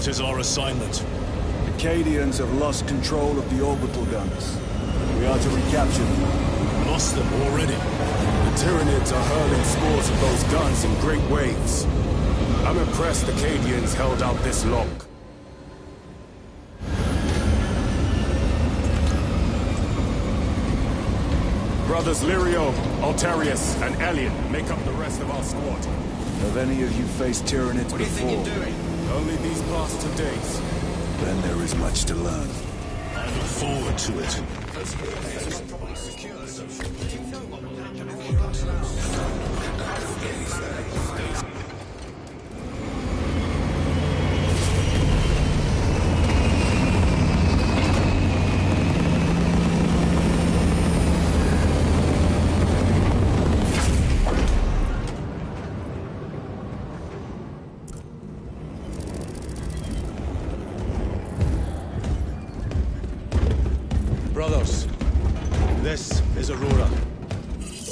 What is our assignment? The Cadians have lost control of the orbital guns. We are to recapture them. Lost them already. The Tyranids are hurling scores of those guns in great waves. I'm impressed the Cadians held out this long. Brothers Lirio, Altarius, and Elian make up the rest of our squad. Have any of you faced Tyranids before? What do you think you're doing? Only these past 2 days. Then there is much to learn. I look forward to it. Brothers, this is Aurora.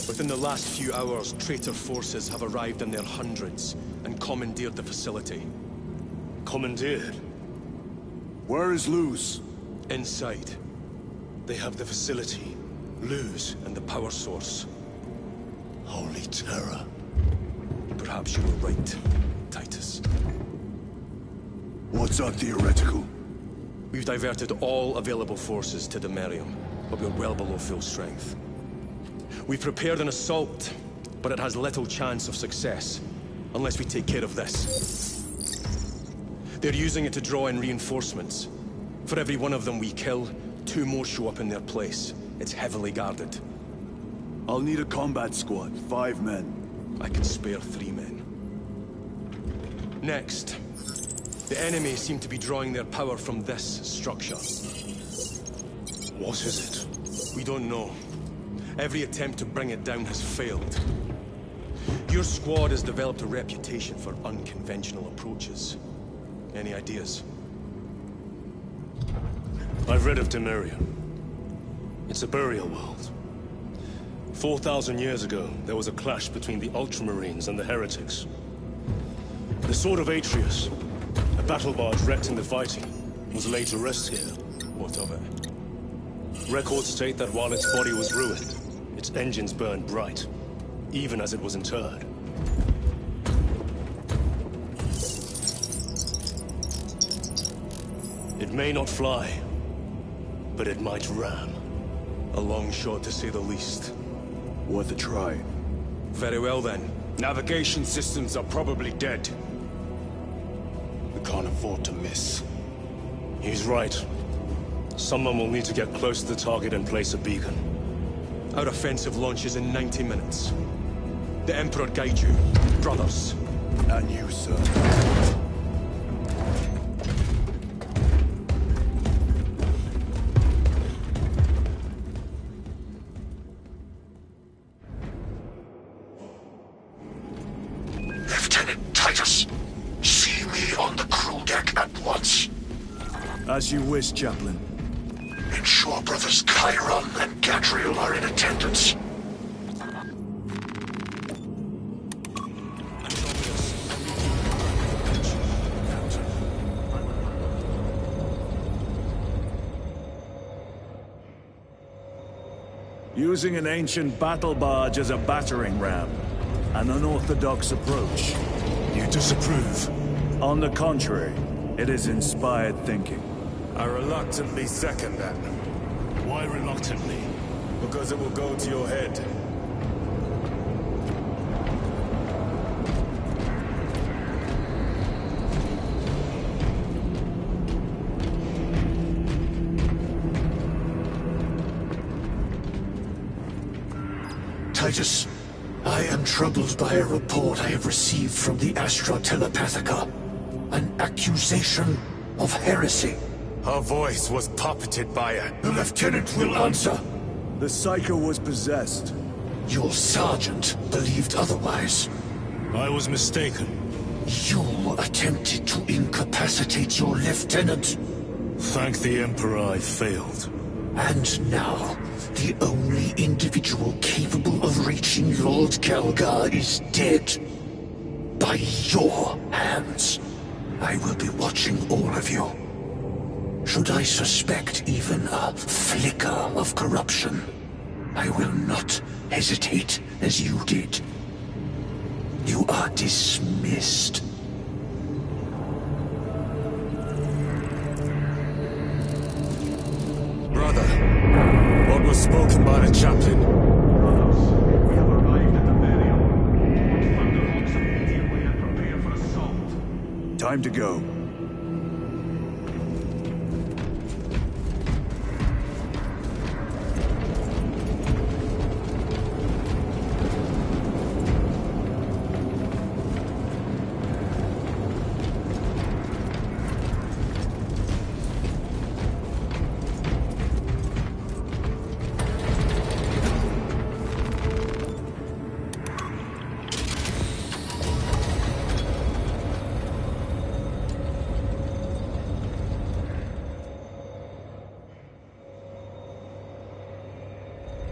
Within the last few hours, traitor forces have arrived in their hundreds and commandeered the facility. Commandeered? Where is Luz? Inside, they have the facility, Luz, and the power source. Holy terror. Perhaps you were right, Titus. What's our theoretical? We've diverted all available forces to Demerium, but we're well below full strength. We've prepared an assault, but it has little chance of success, unless we take care of this. They're using it to draw in reinforcements. For every one of them we kill, 2 more show up in their place. It's heavily guarded. I'll need a combat squad, 5 men. I can spare 3 men. Next. The enemy seem to be drawing their power from this structure. What is it? We don't know. Every attempt to bring it down has failed. Your squad has developed a reputation for unconventional approaches. Any ideas? I've read of Demerium. It's a burial world. 4,000 years ago, there was a clash between the Ultramarines and the Heretics. The Sword of Atreus, a battle barge wrecked in the fighting, was laid to rest here. What of it? Records state that while its body was ruined, its engines burned bright, even as it was interred. It may not fly, but it might ram. A long shot, to say the least. Worth a try. Very well, then. Navigation systems are probably dead. We can't afford to miss. He's right. Someone will need to get close to the target and place a beacon. Our offensive launches in 90 minutes. The Emperor guide you, brothers. And you, sir. Lieutenant Titus, see me on the crew deck at once. As you wish, Chaplain. Ensure brothers Chiron and Gadriel are in attendance. Using an ancient battle barge as a battering ram. An unorthodox approach. You disapprove? On the contrary, it is inspired thinking. I reluctantly second that. Why reluctantly? Because it will go to your head. Titus, I am troubled by a report I have received from the Astra Telepathica. An accusation of heresy. Her voice was puppeted by a... The lieutenant will answer. The Psycho was possessed. Your sergeant believed otherwise. I was mistaken. You attempted to incapacitate your lieutenant. Thank the Emperor I failed. And now, the only individual capable of reaching Lord Kelgar is dead. By your hands. I will be watching all of you. Should I suspect even a flicker of corruption, I will not hesitate as you did. You are dismissed. Brother, what was spoken by the chaplain? We have arrived at the burial. Put thunderbolts immediately and prepare for assault. Time to go.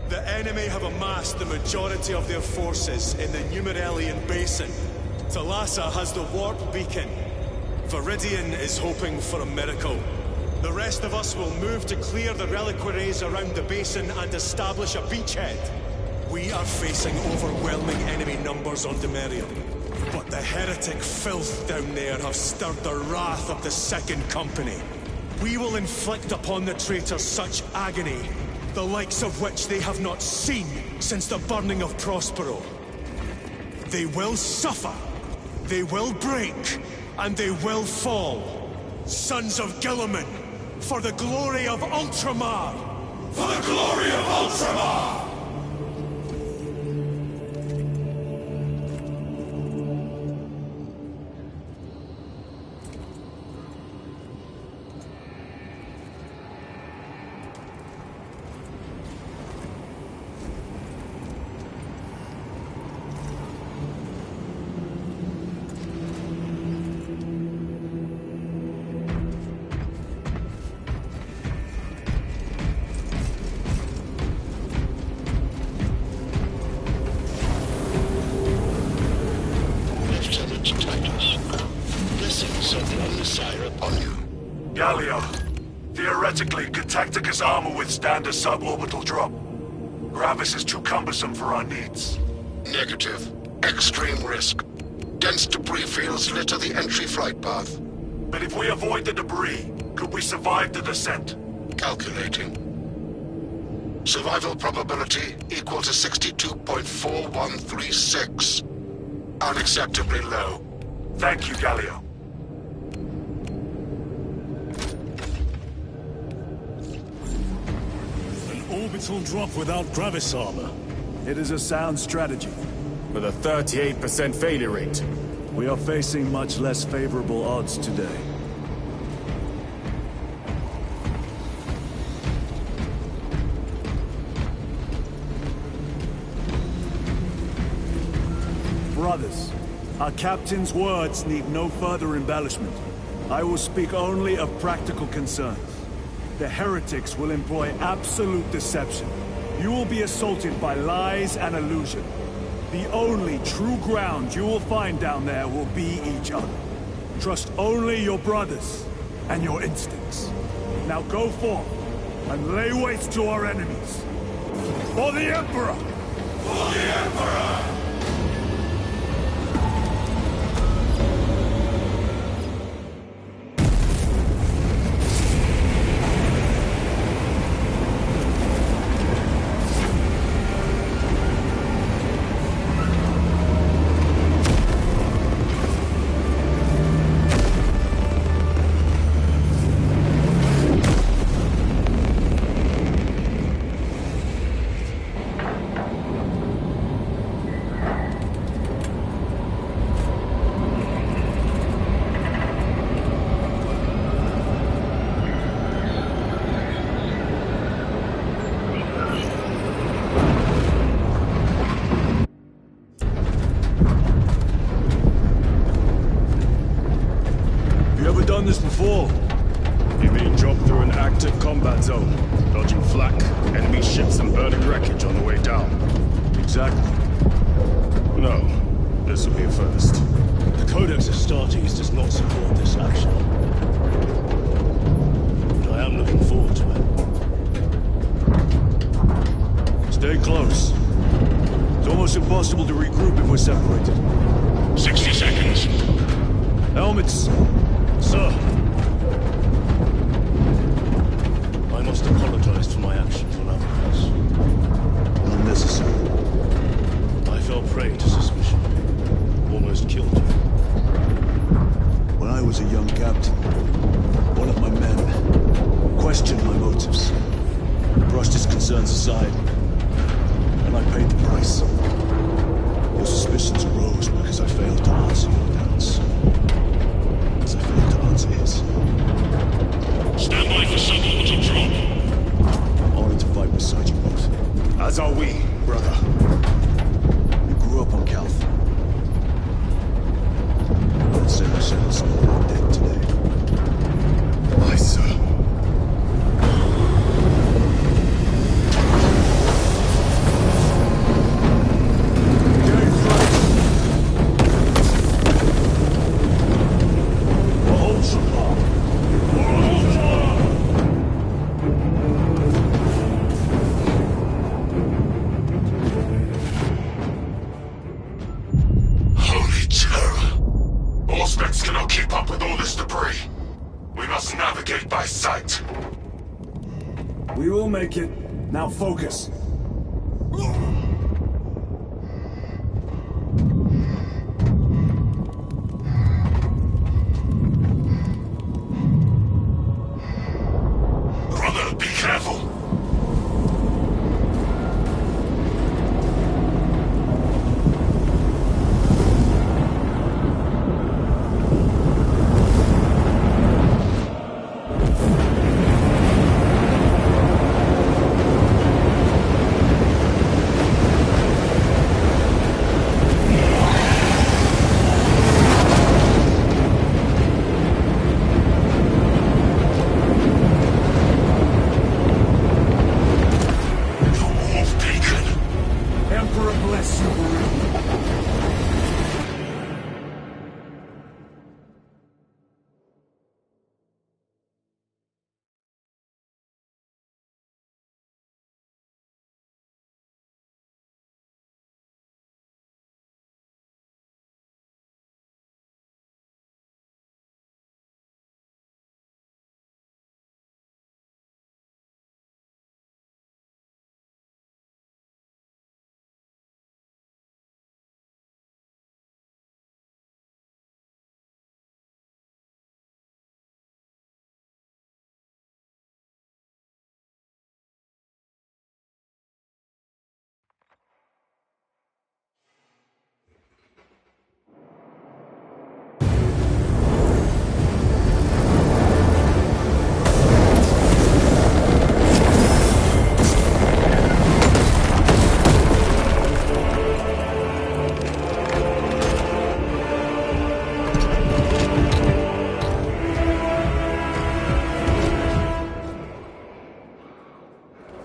The enemy have amassed the majority of their forces in the Numeralian Basin. Thalassa has the warp beacon. Viridian is hoping for a miracle. The rest of us will move to clear the reliquaries around the basin and establish a beachhead. We are facing overwhelming enemy numbers on Demerium. But the heretic filth down there have stirred the wrath of the Second Company. We will inflict upon the traitors such agony, the likes of which they have not seen since the burning of Prospero. They will suffer, they will break, and they will fall. Sons of Guilliman, for the glory of Ultramar! For the glory of Ultramar! Gallia, theoretically, could Tacticus armor withstand a suborbital drop? Gravis is too cumbersome for our needs. Negative. Extreme risk. Dense debris fields litter the entry flight path. But if we avoid the debris, could we survive the descent? Calculating. Survival probability equal to 62.4136. Unacceptably low. Thank you, Gallia. Orbital drop without Gravis armor. It is a sound strategy. With a 38% failure rate. We are facing much less favorable odds today. Brothers, our captain's words need no further embellishment. I will speak only of practical concerns. The heretics will employ absolute deception. You will be assaulted by lies and illusion. The only true ground you will find down there will be each other. Trust only your brothers and your instincts. Now go forth and lay waste to our enemies. For the Emperor! For the Emperor! Done this before. You're being dropped through an active combat zone, dodging flak, enemy ships and burning wreckage on the way down. Exactly. No, this will be a first. The Codex Astartes does not support this action. But I am looking forward to it. Stay close. It's almost impossible to regroup if we're separated. 60 seconds. Helmets! Sir! I must apologize for my actions on Alcatraz. Unnecessary. I fell prey to suspicion. Almost killed you. When I was a young captain, one of my men questioned my motives, brushed his concerns aside, and I paid the price. Your suspicions arose because I failed to answer your doubts. As I failed to answer his. Stand by for suborbital drop. Honored to fight beside you both. As are we, brother. You grew up on Calth. Let's say you sent some of our dead today. Aye, sir. Holy terror. Auspex cannot keep up with all this debris. We must navigate by sight. We will make it. Now focus. Brother, be careful. Emperor bless you, Marine.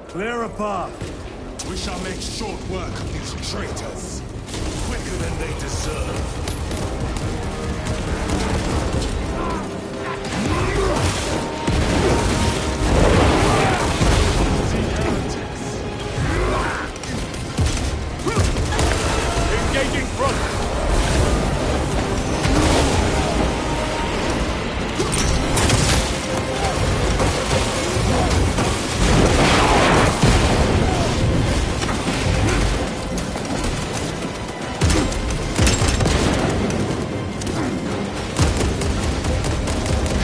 Clear a path. We shall make short work of these traitors. Quicker than they deserve. Engaging front.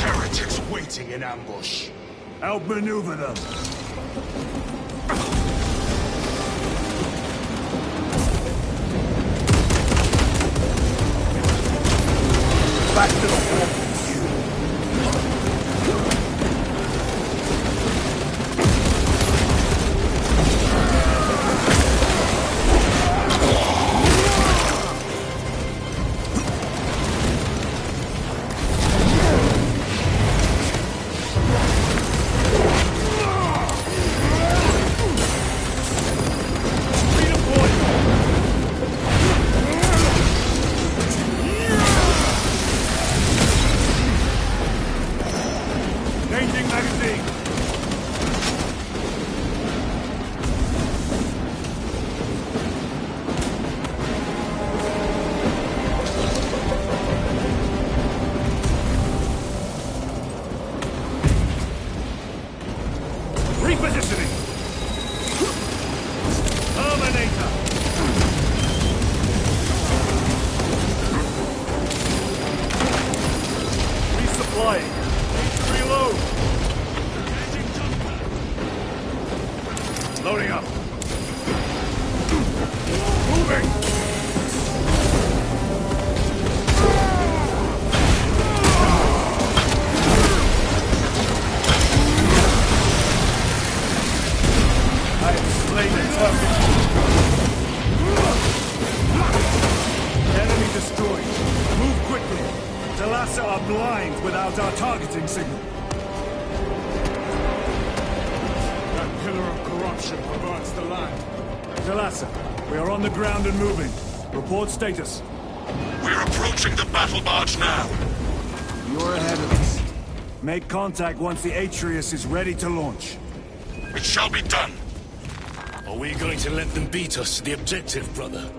Heretics waiting in ambush. Outmaneuver them. Back to the front. Proceed! Repositioning! Terminator! Resupplying. Need to reload. Loading up. Moving! I have slain the target. Enemy destroyed. Move quickly. Talassa are blind without our targeting signal. That pillar of corruption perverts the land. Talassa, we are on the ground and moving. Report status. We're approaching the battle barge now. You're ahead of us. Make contact once the Atreus is ready to launch. It shall be done. Are we going to let them beat us to the objective, brother?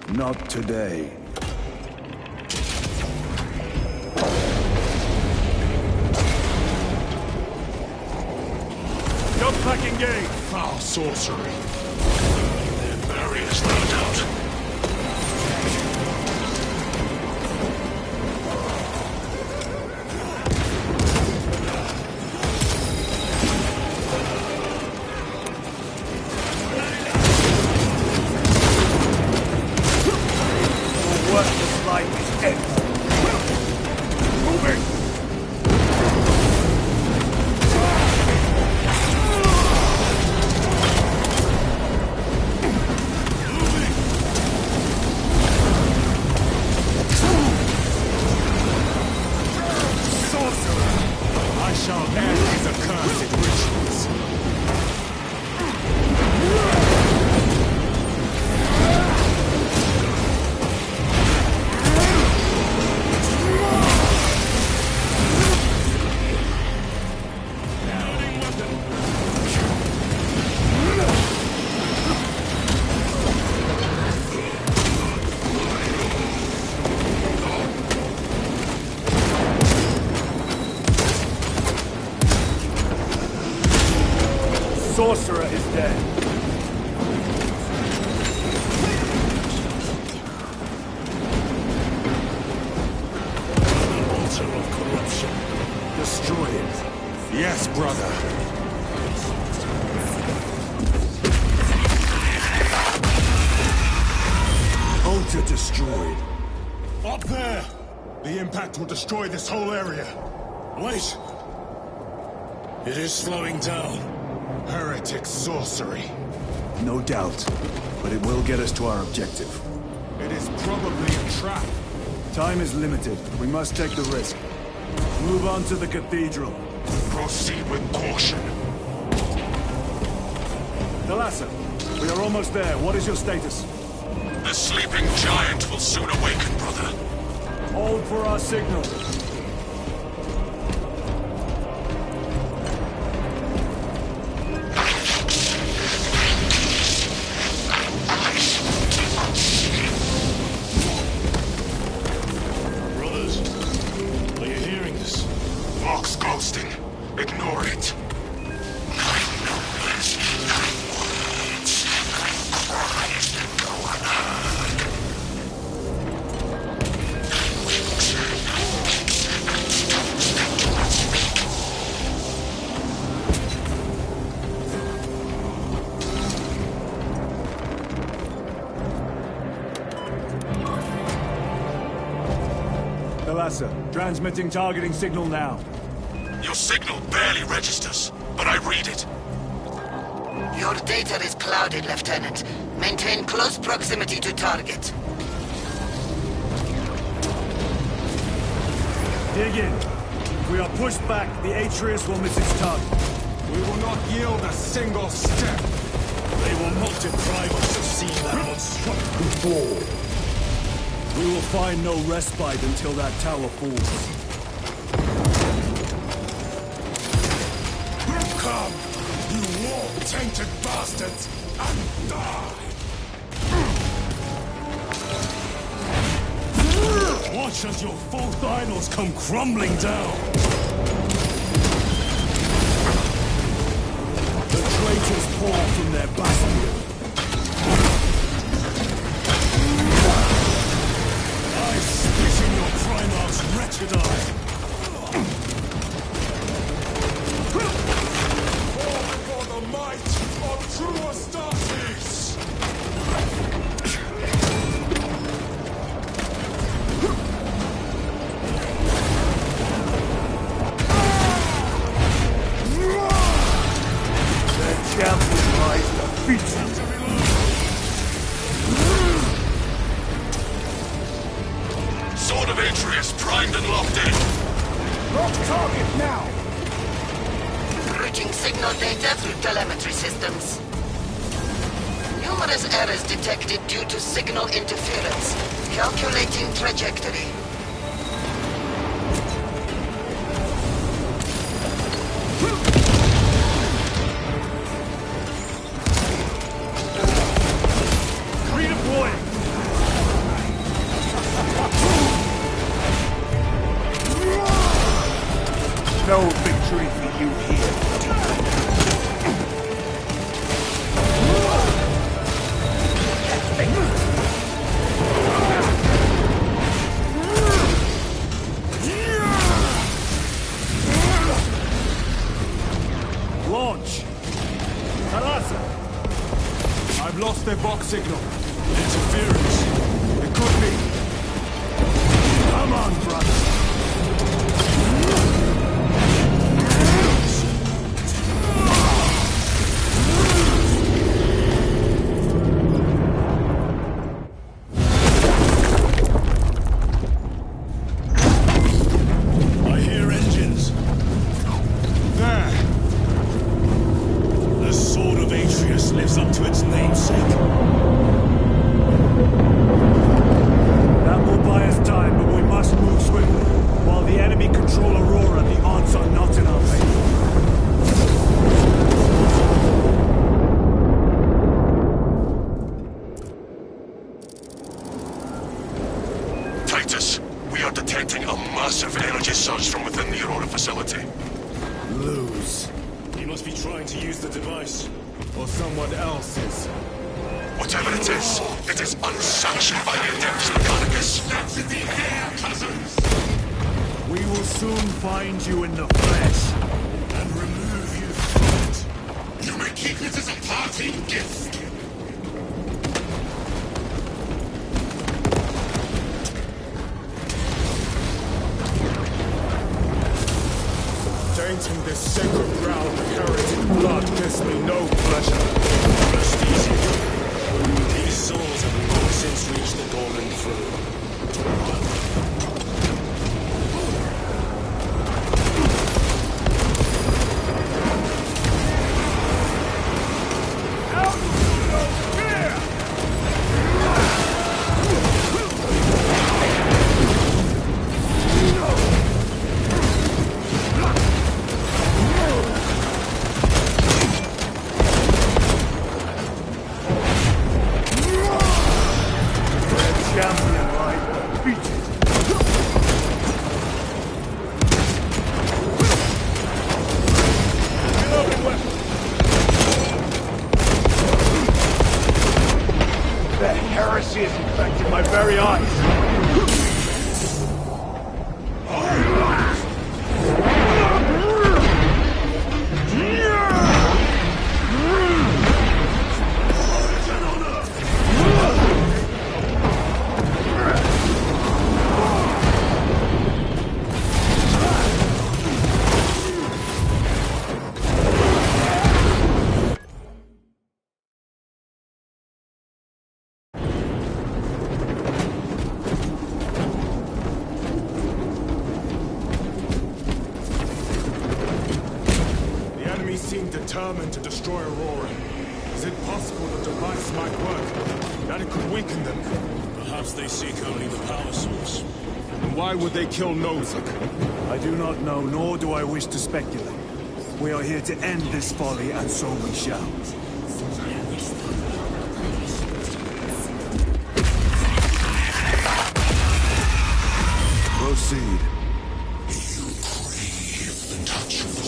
Not today. Jump pack engaged! Foul sorcery. Their barriers, no doubt. Worthless life is dead. Moving! Sorcerer! I shall end these accursed rituals. Sorcerer is dead. The altar of corruption. Destroy it. Yes, brother. Altar destroyed. Up there! The impact will destroy this whole area. Wait! It is slowing down. Heretic sorcery. No doubt. But it will get us to our objective. It is probably a trap. Time is limited. We must take the risk. Move on to the cathedral. Proceed with caution. Talassa, we are almost there. What is your status? The sleeping giant will soon awaken, brother. Hold for our signal. Brothers, are you hearing this? Vox ghosting. Ignore it. Talassa, transmitting targeting signal now. Your signal barely registers, but I read it. Your data is clouded, Lieutenant. Maintain close proximity to target. Dig in. If we are pushed back, the Atreus will miss its target. We will not yield a single step. They will not deprive us of seeing that monstrosity. We will find no respite until that tower falls. tainted bastards, and die! Watch as your false idols come crumbling down! The traitors pour from their bastion. I spit in your Primarch's wretched eye! Fall before the might of true Astartes! Champion lies defeated. Sword of Atreus primed and locked in. Lock target now! Routing signal data through telemetry systems. Numerous errors detected due to signal interference. Calculating trajectory. No victory for you here. Launch! Talasa! I've lost their box signal. Interference! It could be. Come on, brother! I hear engines! There! The Sword of Atreus lives up to its namesake. That will buy us time, but we must move swiftly. While the enemy control Aurora, the odds are not in our favor. Titus, we are detecting a massive energy surge from within the Aurora facility. Lose. He must be trying to use the device. Or someone else is. Whatever it is unsanctioned by the Adeptus Mechanicus. That's in the air, cousins! We will soon find you in the flesh. And remove you from it. You may keep it as a parting gift. Tainting this sacred ground with heretic blood gives me no pleasure. Rest easy. These souls have long since reached the golden throne. Champion lies defeated. The heresy has infected my very eyes. Seem determined to destroy Aurora. Is it possible the device might work? That it could weaken them? Perhaps they seek only the power source. And why would they kill Nozak? I do not know, nor do I wish to speculate. We are here to end this folly, and so we shall. Proceed. You crave the touch of the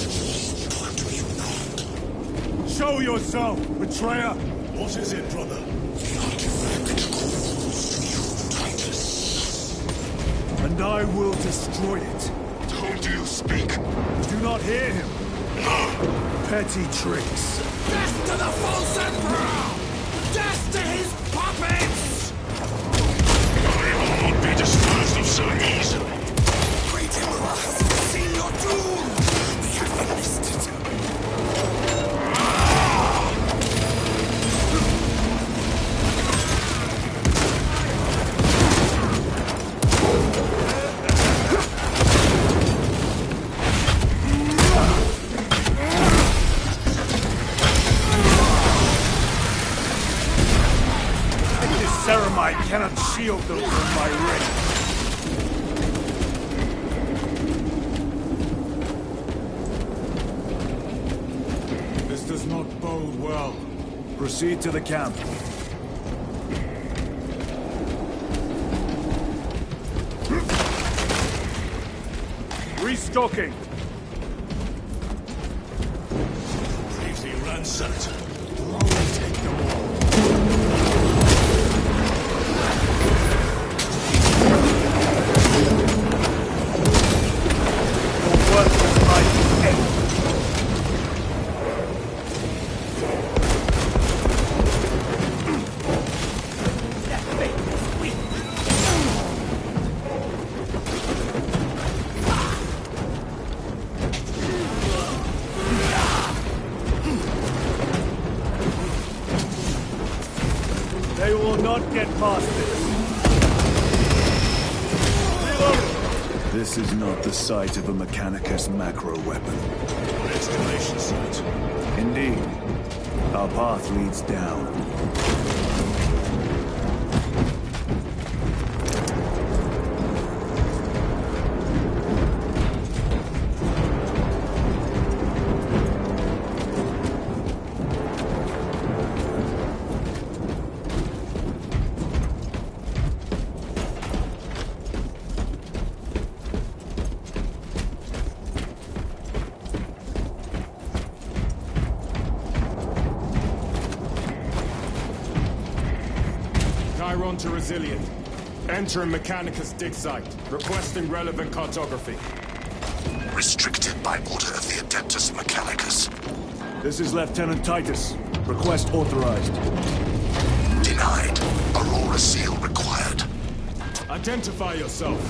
Lord, do you not? Show yourself, betrayer! What is it, brother? The artifact calls to you, Titus. And I will destroy it. To whom do you speak? Do not hear him. Petty tricks. Death to the false emperor! Death to his puppets! I will not be disposed of so easily. Great Emperor has seen your doom! We have witnessed it. Ceramite cannot shield them from my ring. This does not bode well. Proceed to the camp. Restocking. Bravely ransacked. Take them all. They will not get past this. Reload! This is not the site of a Mechanicus macro weapon. An excavation site. Indeed. Our path leads down. Chiron to Resilient. Entering Mechanicus dig site. Requesting relevant cartography. Restricted by order of the Adeptus Mechanicus. This is Lieutenant Titus. Request authorized. Denied. Aurora seal required. Identify yourself.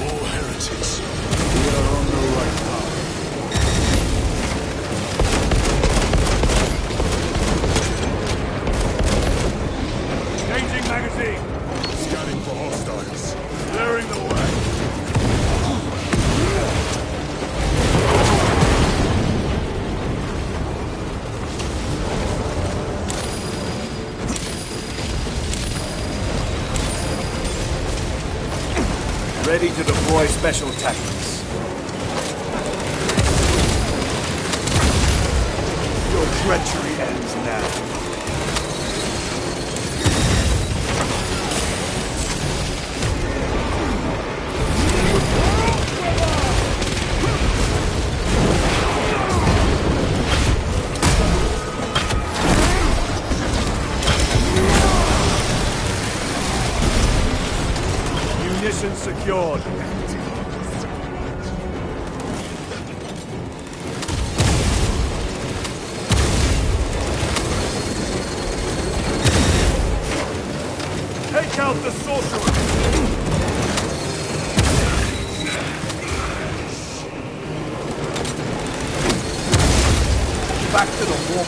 More heretics. We are on the right path. Changing magazine. Scanning for hostiles. Clearing the way. Ready to deploy special tactics. Your treachery ends now. Munitions secured. Take out the sorcerer! Back to the war.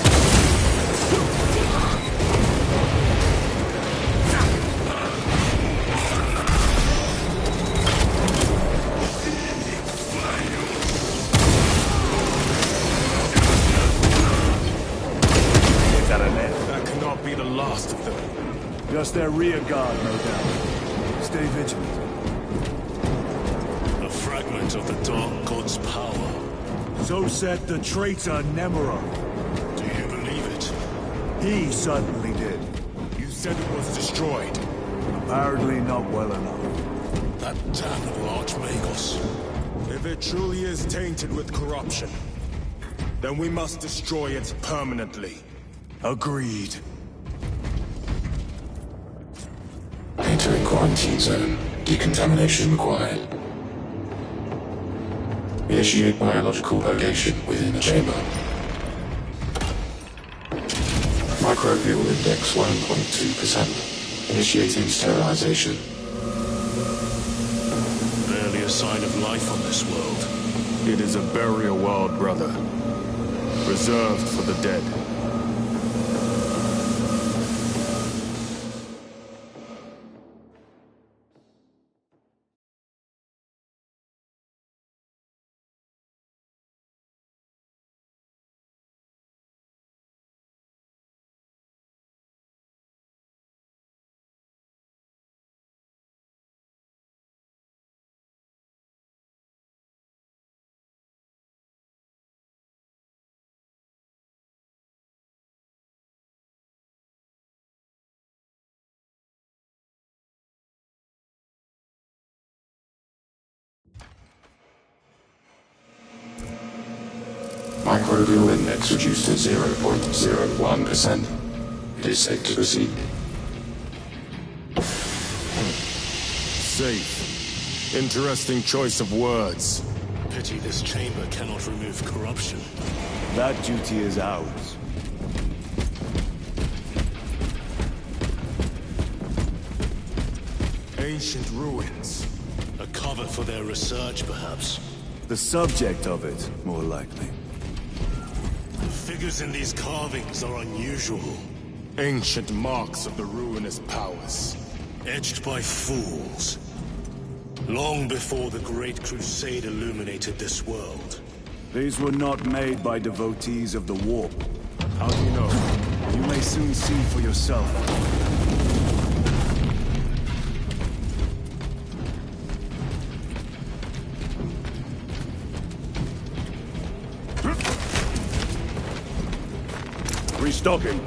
That cannot be the last of them. Just their rear guard, no doubt. Stay vigilant. fragment of the Dark God's power. So said the traitor Nemuro. Do you believe it? He certainly did. You said it was destroyed. Apparently not well enough. That damnable Archmagos. If it truly is tainted with corruption, then we must destroy it permanently. Agreed. Entering quarantine zone. Decontamination required. Initiate biological purgation within the chamber. Microbial index 1.2%. Initiating sterilization. Barely a sign of life on this world. It is a burial world, brother. Reserved for the dead. Microbial index reduced to 0.01%. It is safe to proceed. Safe. Interesting choice of words. Pity this chamber cannot remove corruption. That duty is ours. Ancient ruins. A cover for their research, perhaps. The subject of it, more likely. The figures in these carvings are unusual. Ancient marks of the ruinous powers. Etched by fools. Long before the Great Crusade illuminated this world. These were not made by devotees of the warp. How do you know? You may soon see for yourself. Restocking.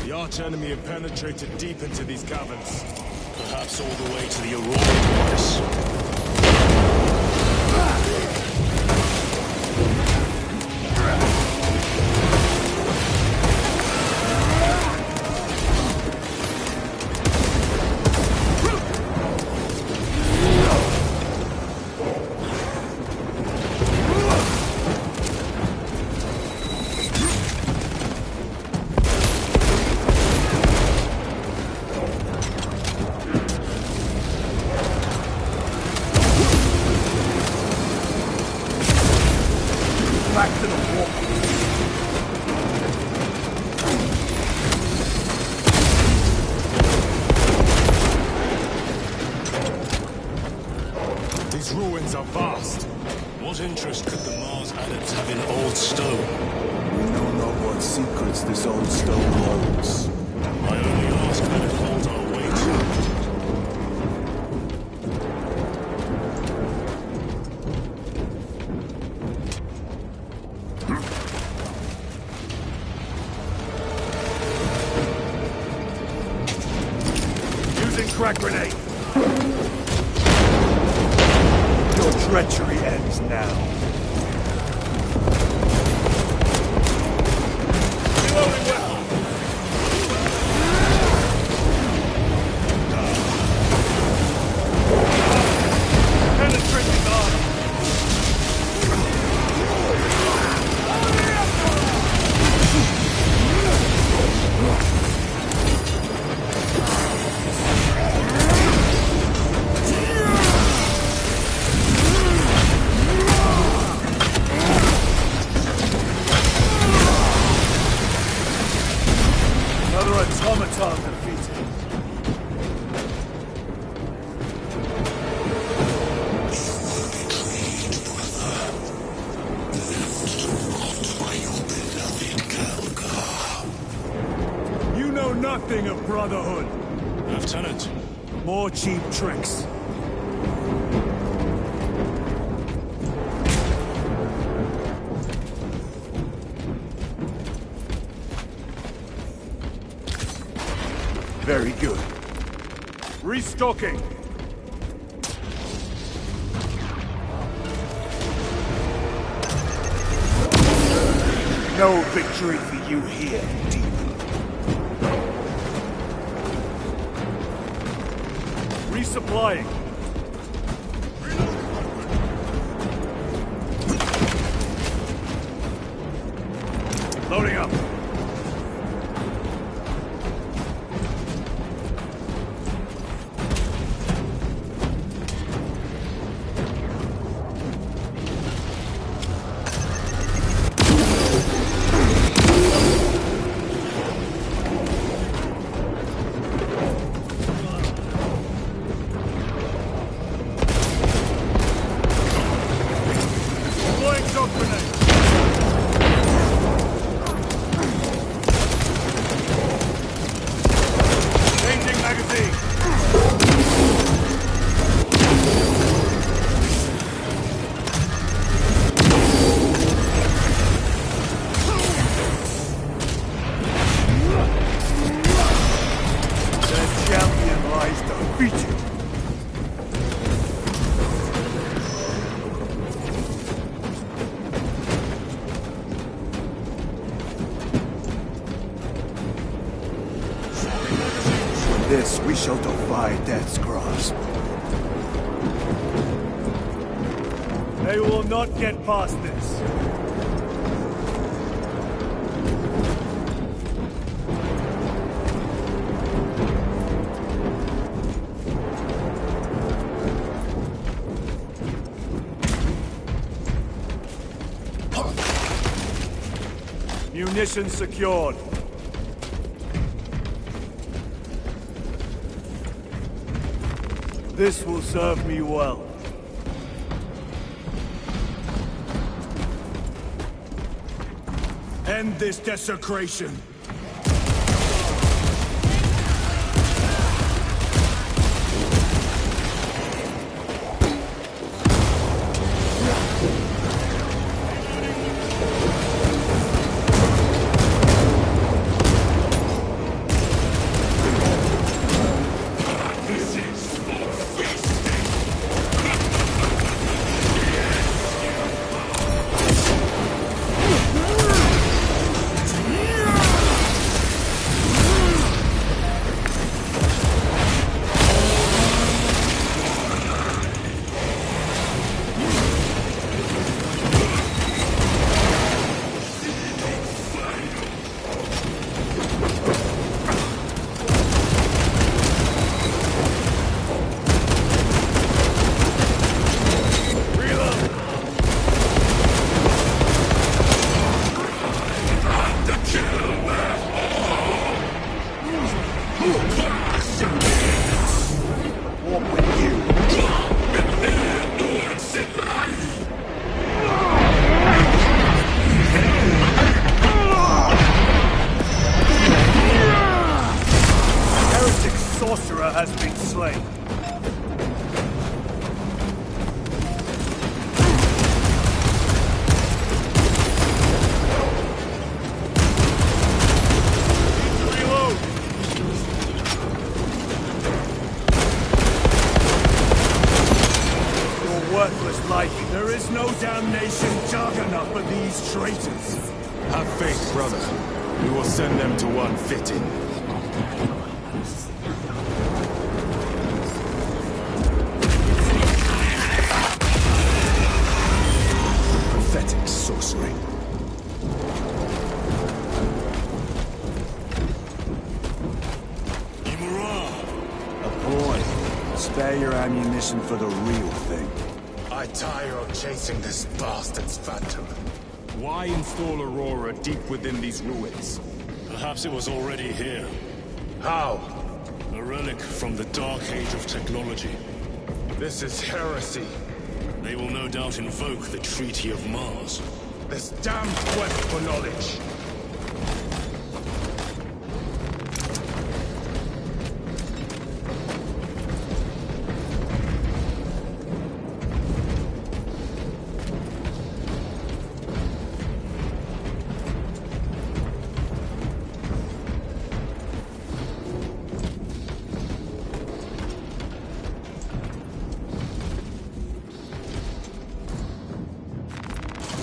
The arch-enemy have penetrated deep into these caverns. Perhaps all the way to the Aurora device. These ruins are vast. What interest could the Mars adepts have in old stone? We know not what secrets this old stone holds. I only ask that it holds our way to. Using crack grenade. Your treachery ends now. Reloading weapon. Penetrating armor. Another automaton defeated. nothing of brotherhood. Lieutenant, More cheap tricks. Very good. Restocking. No victory for you here, demon. Resupplying. Loading up. This we shall defy death's grasp. They will not get past this. Munitions secured. This will serve me well. End this desecration. Sorcerer has been slain. Reload. Your worthless life. There is no damnation dark enough for these traitors. Have faith, brother. We will send them to one fitting. Pathetic sorcery. A boy. Spare your ammunition for the real thing. I tire of chasing this bastard's phantom. Why install Aurora deep within these ruins? perhaps it was already here. How? A relic from the dark age of technology. This is heresy. They will no doubt invoke the Treaty of Mars. This damned quest for knowledge.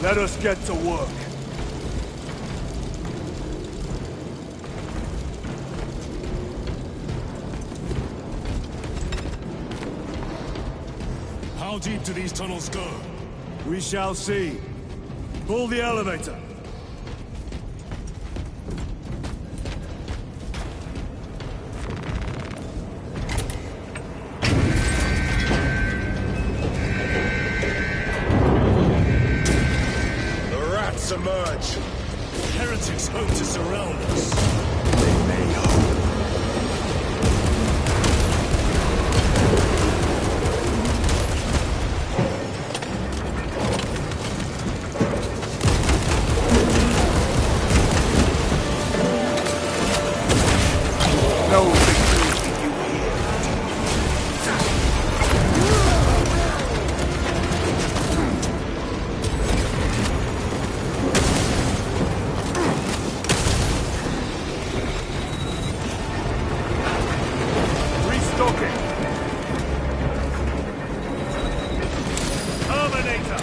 Let us get to work. How deep do these tunnels go? We shall see. Pull the elevator. The rats emerge. Heretics hope to surround us. They may hope. No victory if you hear. Restocking. Terminator.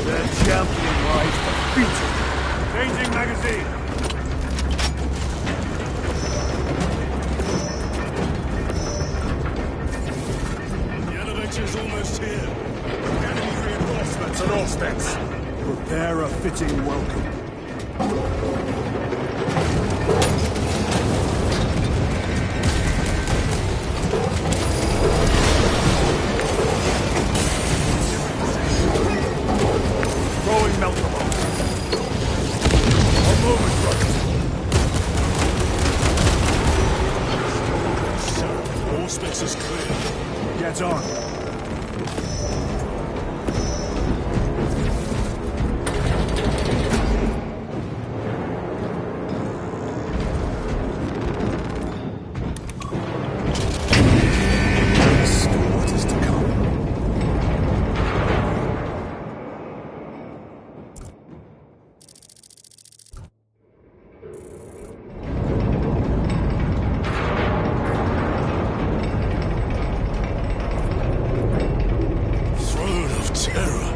The champion lies defeated. Changing magazine. The elevator's almost here. Enemy reinforcements and aspects. Prepare a fitting welcome. Throwing melter bomb. A moment, brother. All space is clear. Get on. What is to come? Throne of Terror.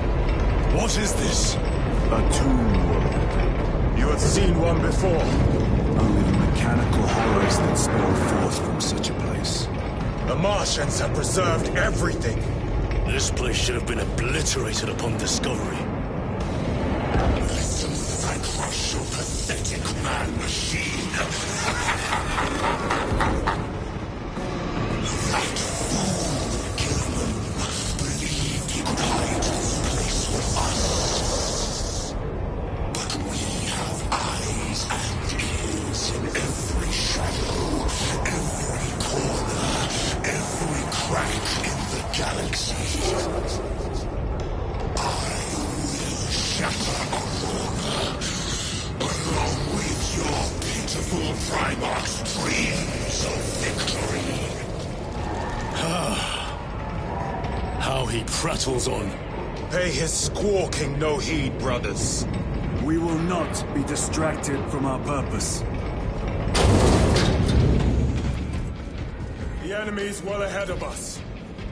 What is this? A tomb world. You have seen one before. Only the mechanical horrors that spill forth from such a place. The Martians have preserved everything. This place should have been obliterated upon discovery. Listen as I crush your pathetic man-machine. That fool, Gilman, believed he could hide this place with us. But we have eyes and ears in every shadow, every corner, every crack in the galaxy. I will shatter Aurora, along with your pitiful Primarch's dreams of victory. How he prattles on. Pay his squawking no heed, brothers. We will not be distracted from our purpose. The enemy's well ahead of us.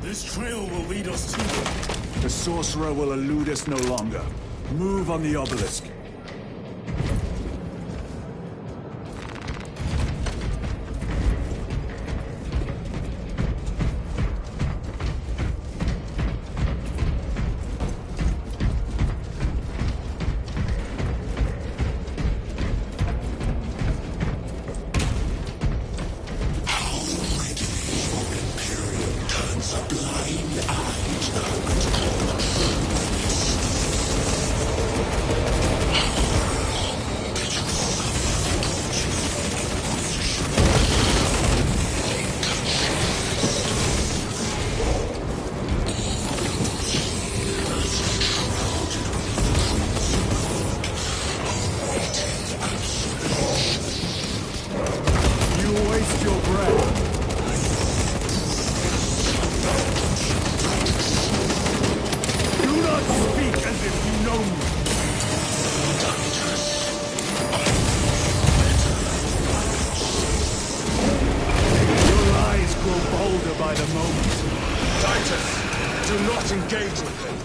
This trail will lead us to them. The sorcerer will elude us no longer. Move on the obelisk. by the moment. Titus, do not engage with them.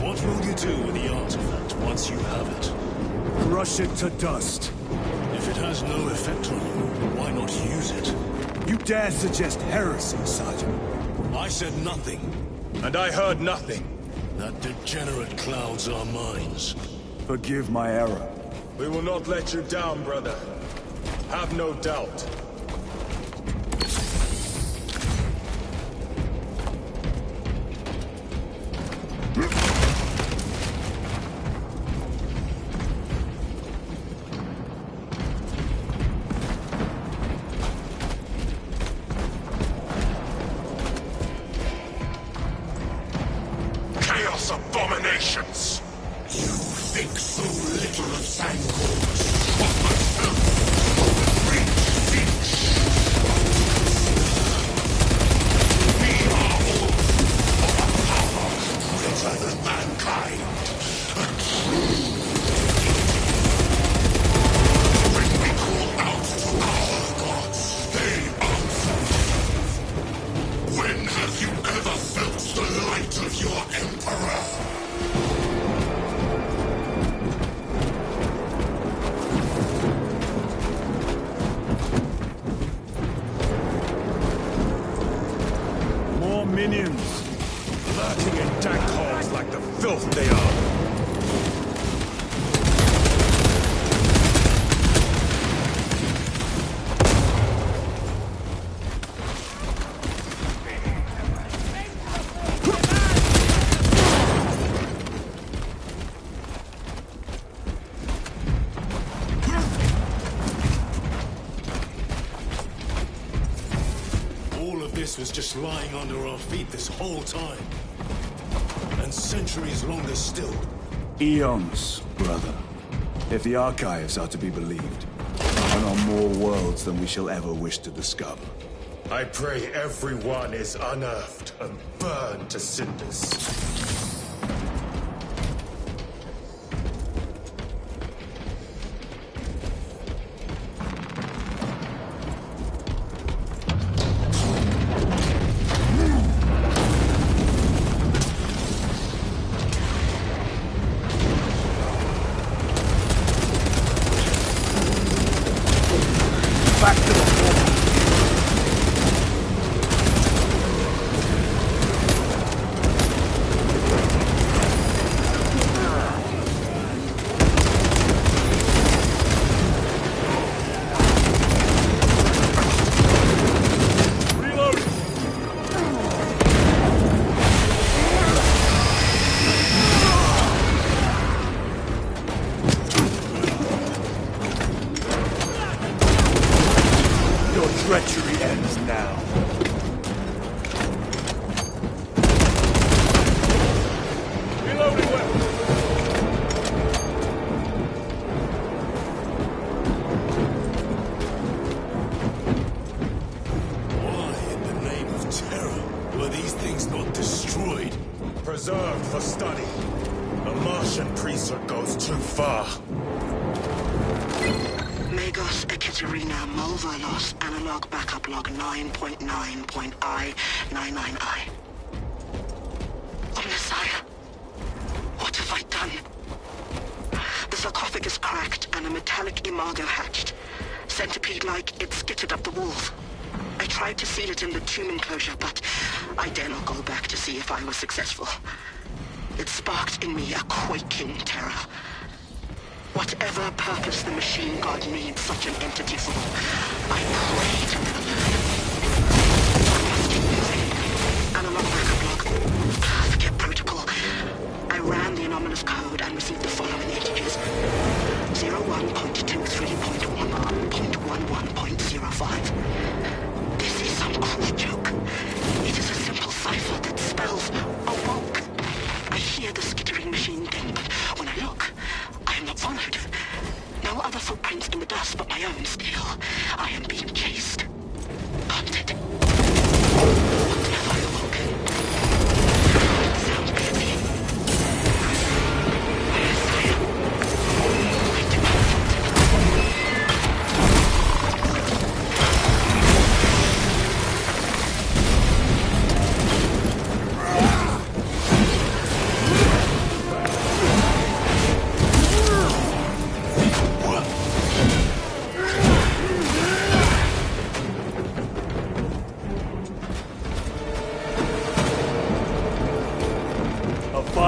What will you do with the artifact once you have it? Crush it to dust. If it has no effect on you, why not use it? You dare suggest heresy, Sergeant? I said nothing. And I heard nothing. That degenerate clouds our minds. Forgive my error. We will not let you down, brother. Have no doubt. Chaos abominations! You think so little of Sangors, of myself, of the great Finch. We are all of a power greater than mankind. A true when we call out to our gods, they answer. When have you ever felt the light of your Emperor? More minions. Lurking in dank holes like the filth they are. All of this was just lying under our feet this whole time. And centuries longer still. Eons, brother. If the archives are to be believed, and on more worlds than we shall ever wish to discover. I pray everyone is unearthed and burned to cinders. Back to the fort. Your treachery ends now. Reloading weapons! Why, in the name of terror, were these things not destroyed? Preserved for study. A Martian priesthood goes too far. Magos Ekaterina Mulvalos analog backup log 9.9.I99I. Oh, Messiah. What have I done? The sarcophagus cracked and a metallic imago hatched. Centipede-like, it skittered up the walls. I tried to seal it in the tomb enclosure, but I dare not go back to see if I was successful. It sparked in me a quaking terror. Whatever purpose the machine god needs such an entity for, I pray to never learn. I must keep moving. Analog backup log. Forget protocol. I ran the anomalous code and received the following integers. 01.23.11.11.05. This is some cruel joke. It is a simple cipher that spells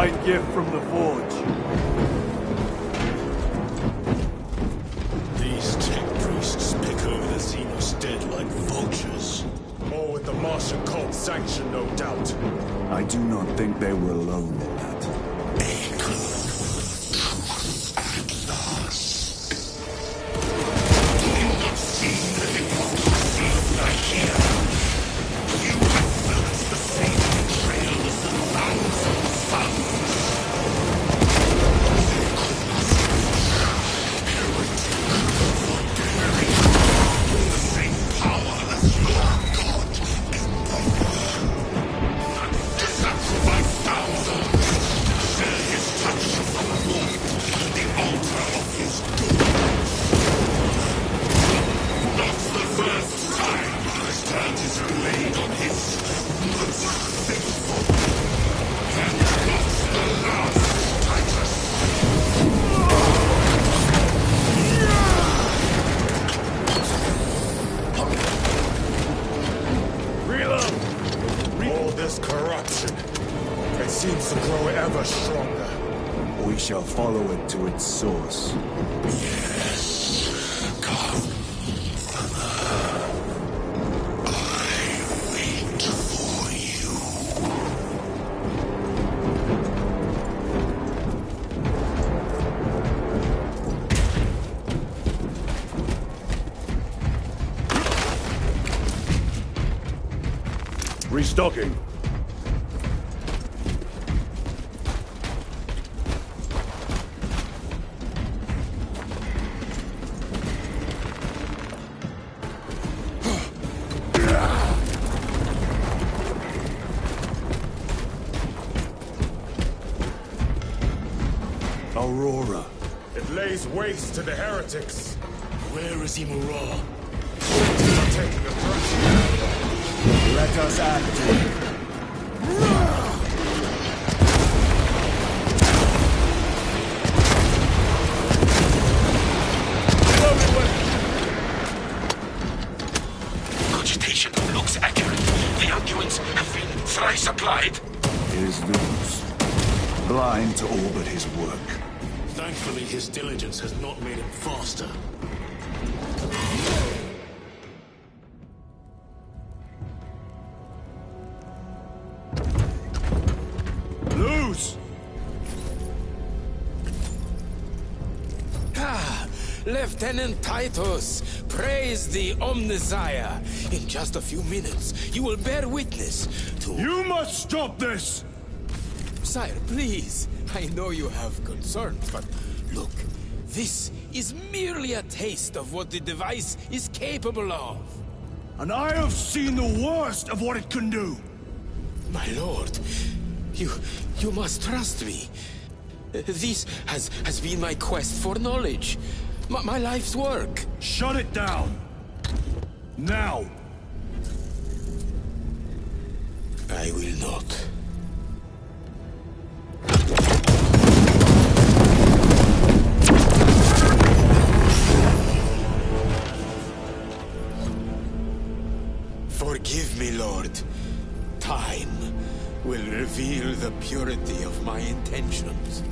divine gift from the Forge. These tech priests pick over the Xenos dead like vultures. All with the Martian cult sanction, no doubt. I do not think they were alone in that. We shall follow it to its source. Yes, come, brother. I wait for you. Restocking. Aurora. It lays waste to the heretics. Where is Imura? They're taking a thrust. Let us act to it. Cogitation looks accurate. The arguments have been thrice applied. It is loose. Blind to all but his work. Thankfully, his diligence has not made him faster. Loose! Ah, Lieutenant Titus, praise the Omnissiah. In just a few minutes, you will bear witness to... You must stop this! Sire, please. I know you have concerns, but look, this is merely a taste of what the device is capable of. And I have seen the worst of what it can do. My lord, you must trust me. This has been my quest for knowledge. My life's work. Shut it down. Now. I will not. Forgive me, Lord. Time will reveal the purity of my intentions.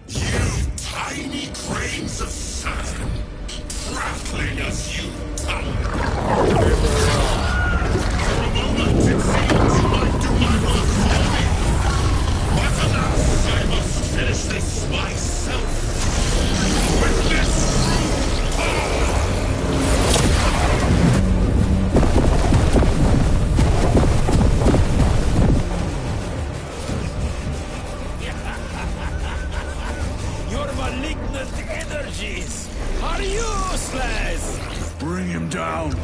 You tiny grains of sand, prattling as you tongue. For a moment it seems you might do my work for me. But alas, I must finish this myself. With this brute power. Your malignant energies are useless! Bring him down.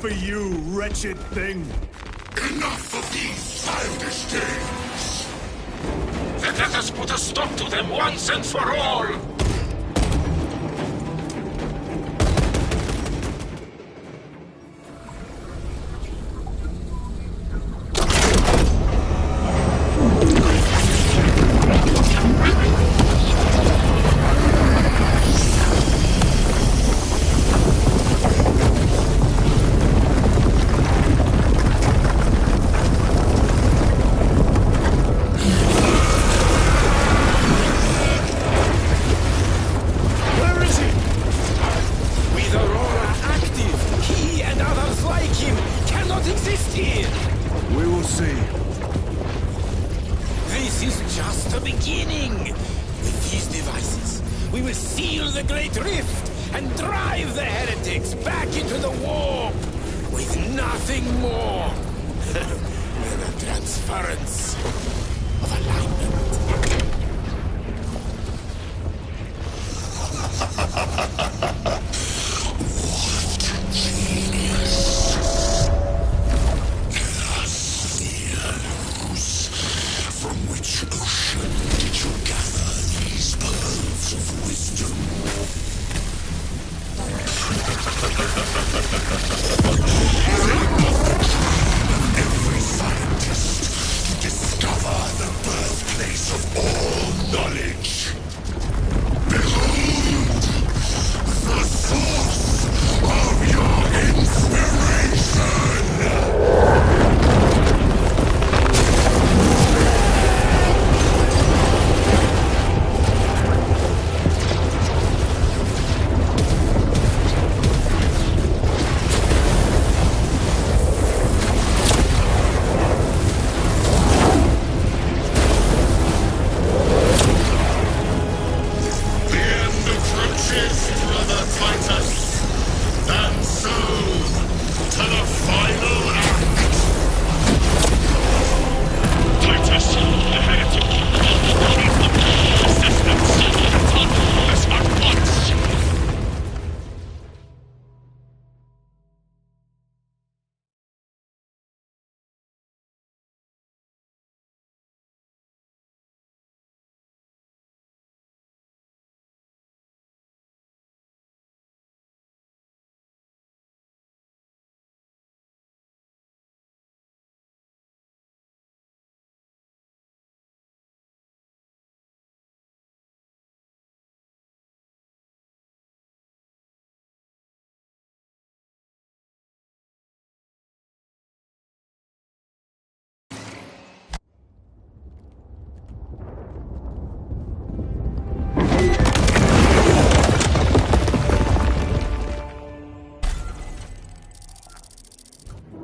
For you, wretched thing! Enough of these childish games! Then let us put a stop to them once and for all!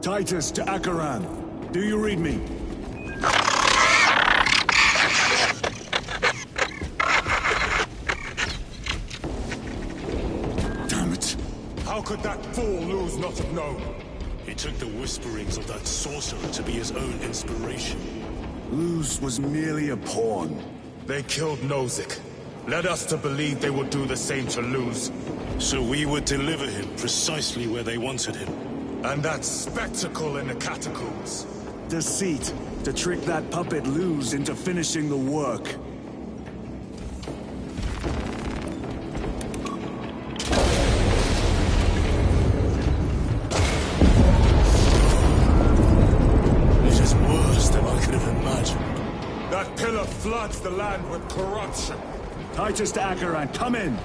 Titus to Acheran. Do you read me? Damn it. How could that fool Luz not have known? He took the whisperings of that sorcerer to be his own inspiration. Luz was merely a pawn. They killed Nozick. Led us to believe they would do the same to Luz. So we would deliver him precisely where they wanted him. And that spectacle in the catacombs. Deceit. To trick that puppet Luz into finishing the work. floods the land with corruption. Titus to Acheron, come in!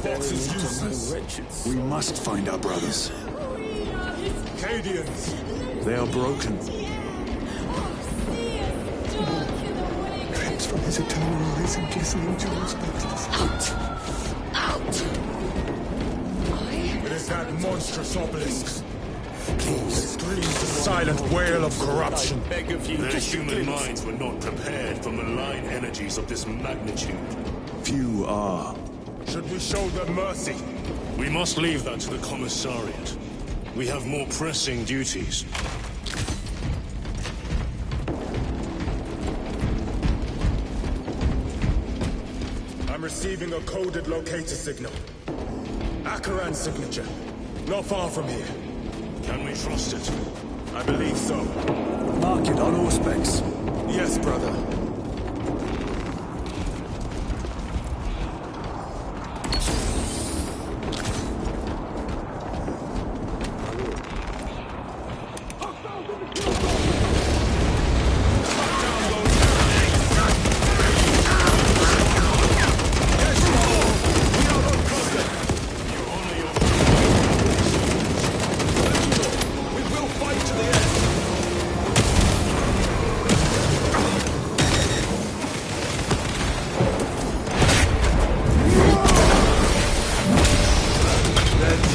Fox is useless. We must find our brothers. Cadians! They are broken. Drips from his eternal eyes and glistening jewels makes us Out! It is that monstrous obelisk. Please, screams the silent wail of corruption. Their human minds were not prepared for malign energies of this magnitude. Few are. Should we show them mercy? We must leave that to the Commissariat. We have more pressing duties. I'm receiving a coded locator signal. Acheron's signature. Not far from here. Can we trust it? I believe so. Mark it on Auspex. Yes, brother.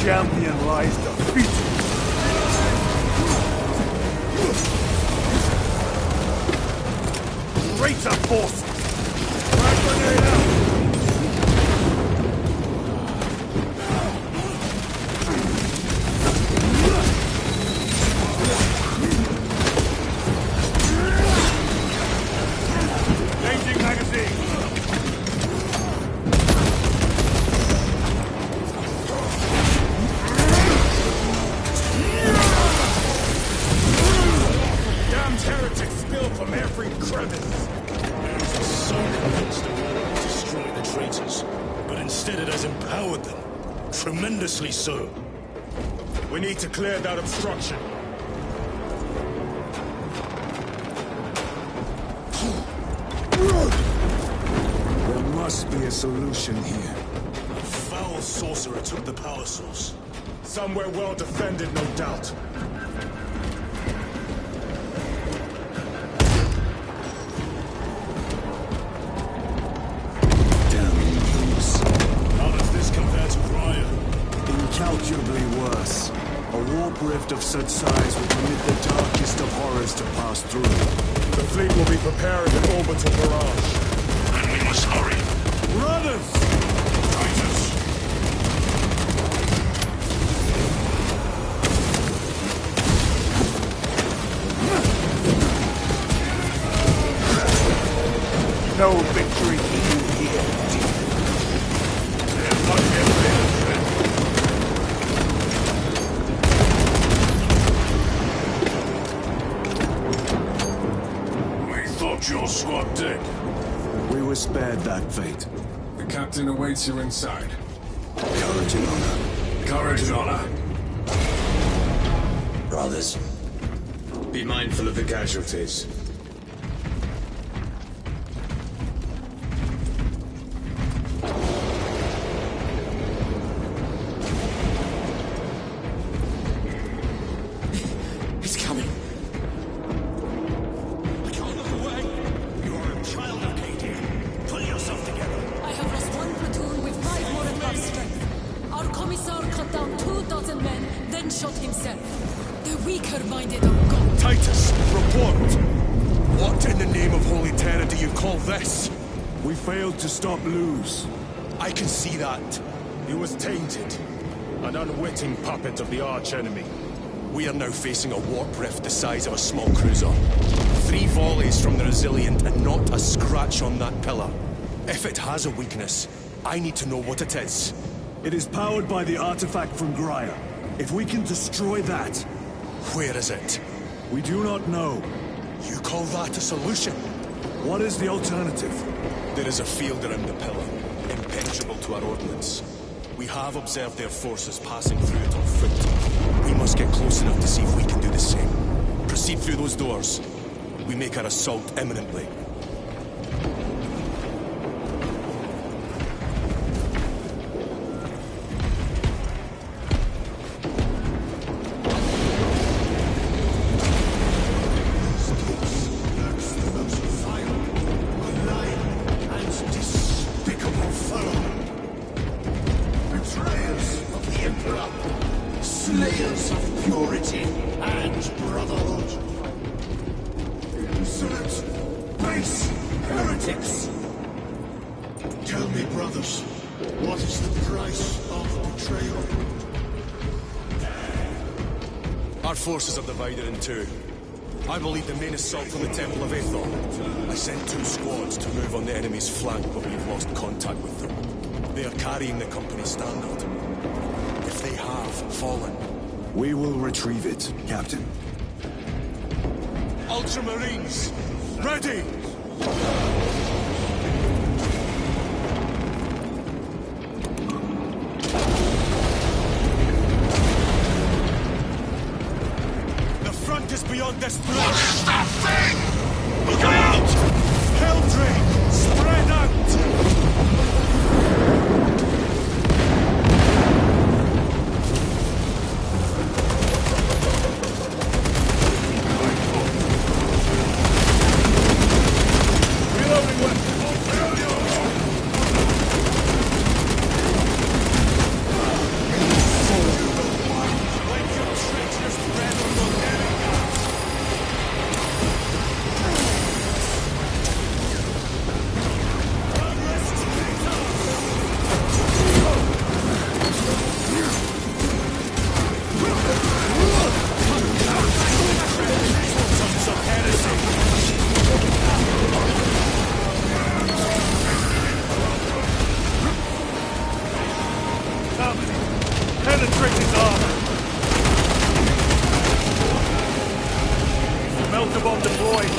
Champion lies defeated. Greater force! Frag grenade out! Changing magazine! Heretics spill from every crevice. I'm so convinced the war will destroy the traitors, but instead it has empowered them. Tremendously so. We need to clear that obstruction. There must be a solution here. A foul sorcerer took the power source. Somewhere well defended, no doubt. How does this compare to Briar? Incalculably worse. A warp rift of such size will permit the darkest of horrors to pass through. The fleet will be preparing an orbital barrage. Then we must hurry. Brothers! Titus! No victory for you here, dear. There must be a better We thought your squad dead. We were spared that fate. The captain awaits you inside. Courage and honor. Courage and honor. Brothers, Be mindful of the casualties. He's coming. You are a child of Cadia. Pull yourself together. I have lost one platoon with 5 more at half strength. Our commissar cut down 2,000 men, then shot himself. The weaker-minded are gone. Titus, report! What in the name of Holy Terror do you call this? We failed to stop Luz. I can see that. He was tainted. An unwitting puppet of the arch-enemy. We are now facing a warp rift the size of a small cruiser. 3 volleys from the Resilient and not a scratch on that pillar. If it has a weakness, I need to know what it is. It is powered by the artifact from Graia. If we can destroy that... Where is it? We do not know. You call that a solution? What is the alternative? There is a field around the pillar, impenetrable to our ordnance. We have observed their forces passing through it on foot. We must get close enough to see if we can do the same. Proceed through those doors. we make our assault imminently. Slayers of purity and brotherhood. Insolent, base heretics. Tell me, brothers, what is the price of betrayal? Our forces are divided in two. I will lead the main assault on the Temple of Aethor. I sent 2 squads to move on the enemy's flank, but we've lost contact with them. They are carrying the company standard. If they have fallen, We will retrieve it, Captain. Ultramarines, ready! The front is beyond this bridge! What's that thing? Look out! Helldrake, spread out! Penetrate his armor! Melter bomb deployed!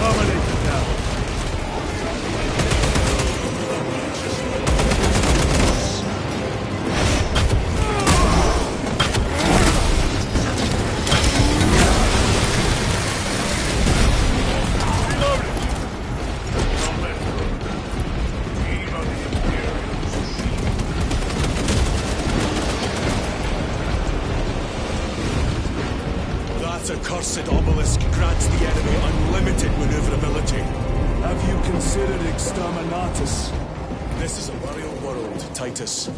Terminate the tower! That accursed obelisk grants the enemy unlimited maneuverability. Have you considered exterminatus? This is a burial world, Titus.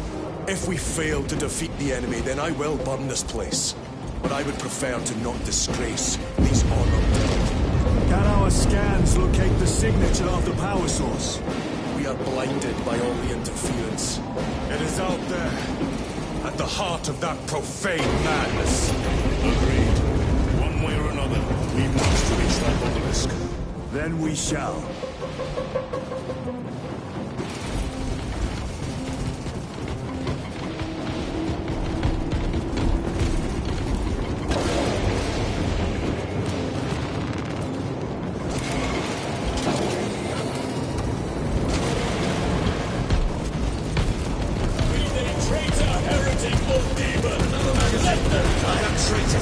If we fail to defeat the enemy, then I will burn this place. But I would prefer to not disgrace these honored dead. Can our scans locate the signature of the power source? We are blinded by all the interference. It is out there, at the heart of that profane madness. Agreed. One way or another, we must reach that obelisk. Then we shall.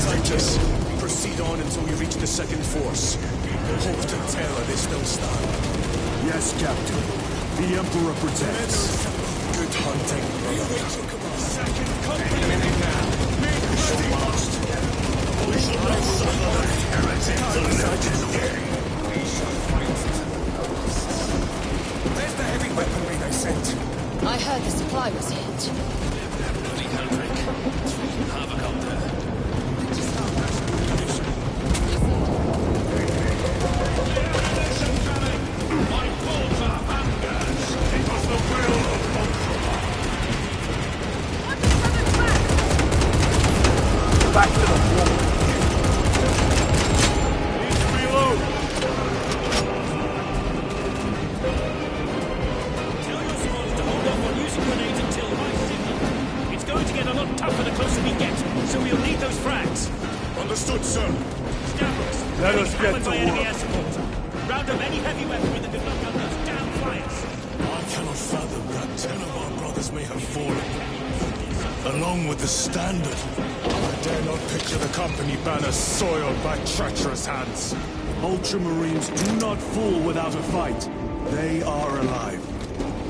Titus, proceed on until you reach the second force. Hope to Terra they still stand. Yes, Captain. The Emperor protects. Good hunting, brother. Second company now. Make ready. We shall not suffer the heretics to legendary. We shall fight to the last. Where's the heavy weaponry they sent? I heard the supply was hit. Bloody Helldrake. It's wreaking havoc out there. Back to the wall! Need to reload! Tell your squads to hold off on using grenades until my signal. It's going to get a lot tougher the closer we get, so we'll need those frags. Understood, sir. Scoundrels, Let getting us get hammered to by enemy work. air support. Round up any heavy weaponry that could knock out those damn flyers. I cannot fathom that 10 of our brothers may have fallen. Along with the standard. Dare not picture the company banner soiled by treacherous hands. Ultramarines do not fool without a fight. They are alive,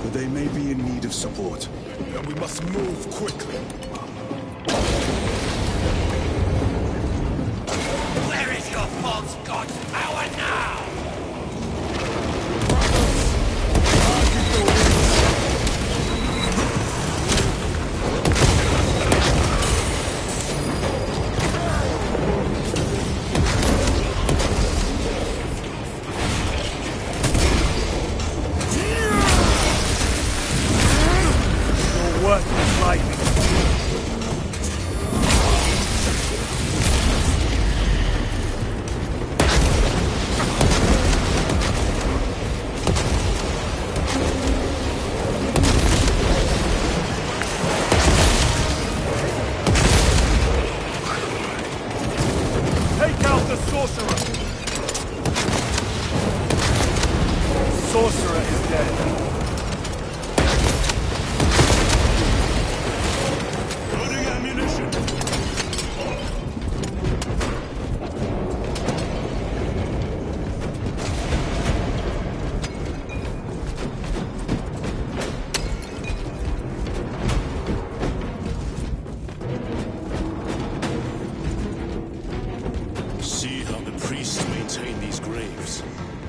but they may be in need of support. And we must move quickly. Where is your false god's power now?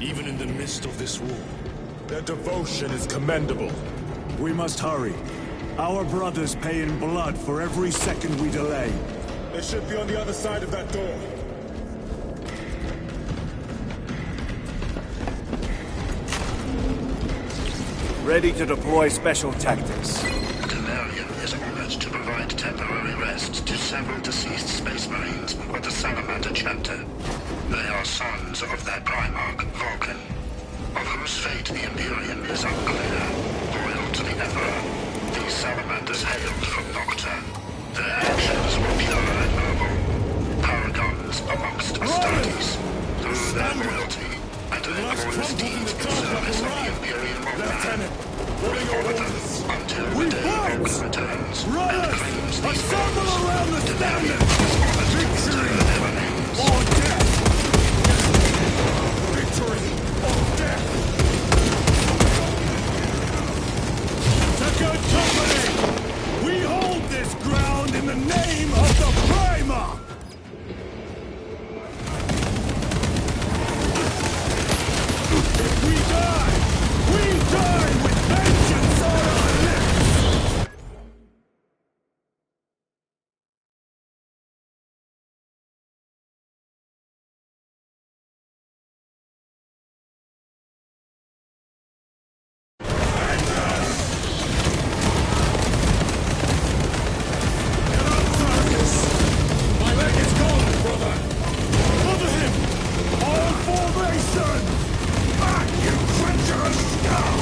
Even in the midst of this war. Their devotion is commendable. We must hurry. Our brothers pay in blood for every second we delay. They should be on the other side of that door. Ready to deploy special tactics. Delirium is honored to provide temporary rest to several deceased Space Marines of the Salamander chapter. They are sons of their Primarch, Vulcan, of whose fate the Imperium is unclear. Loyal to the Emperor, these Salamanders hailed from Nocturne. Their actions were pure and noble, paragons amongst Astartes. Through their loyalty and their glorious deeds in service of the Imperium of Man, we honor them until the day Vulcan returns and claims these realms. Delirium is honored to return their names. Or death! Victory or death! To good company! We hold this ground in the name of the Primarch! If we die with vengeance on our lips! My leg is gone, brother! Cover him! All formations! Back, you treacherous scum!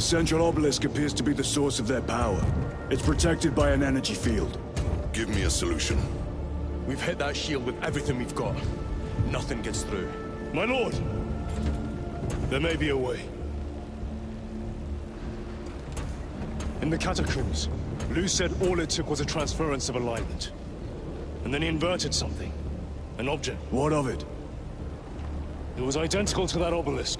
The central obelisk appears to be the source of their power. It's protected by an energy field. Give me a solution. We've hit that shield with everything we've got. Nothing gets through. My lord! There may be a way. In the catacombs, Lu said all it took was a transference of alignment. And then he inverted something. An object. What of it? It was identical to that obelisk.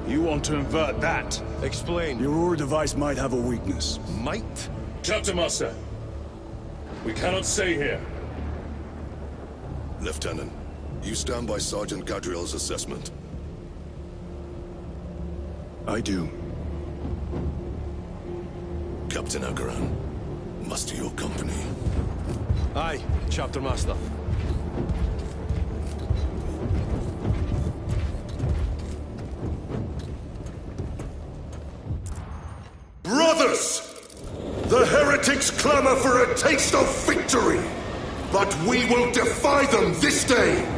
You want to invert that? Explain. Your Aura device might have a weakness. Might? Chapter Master. We cannot stay here. Lieutenant, you stand by Sergeant Gadriel's assessment. I do. Captain Agaran, muster your company. Aye, Chapter Master. Brothers! The heretics clamor for a taste of victory! But we will defy them this day!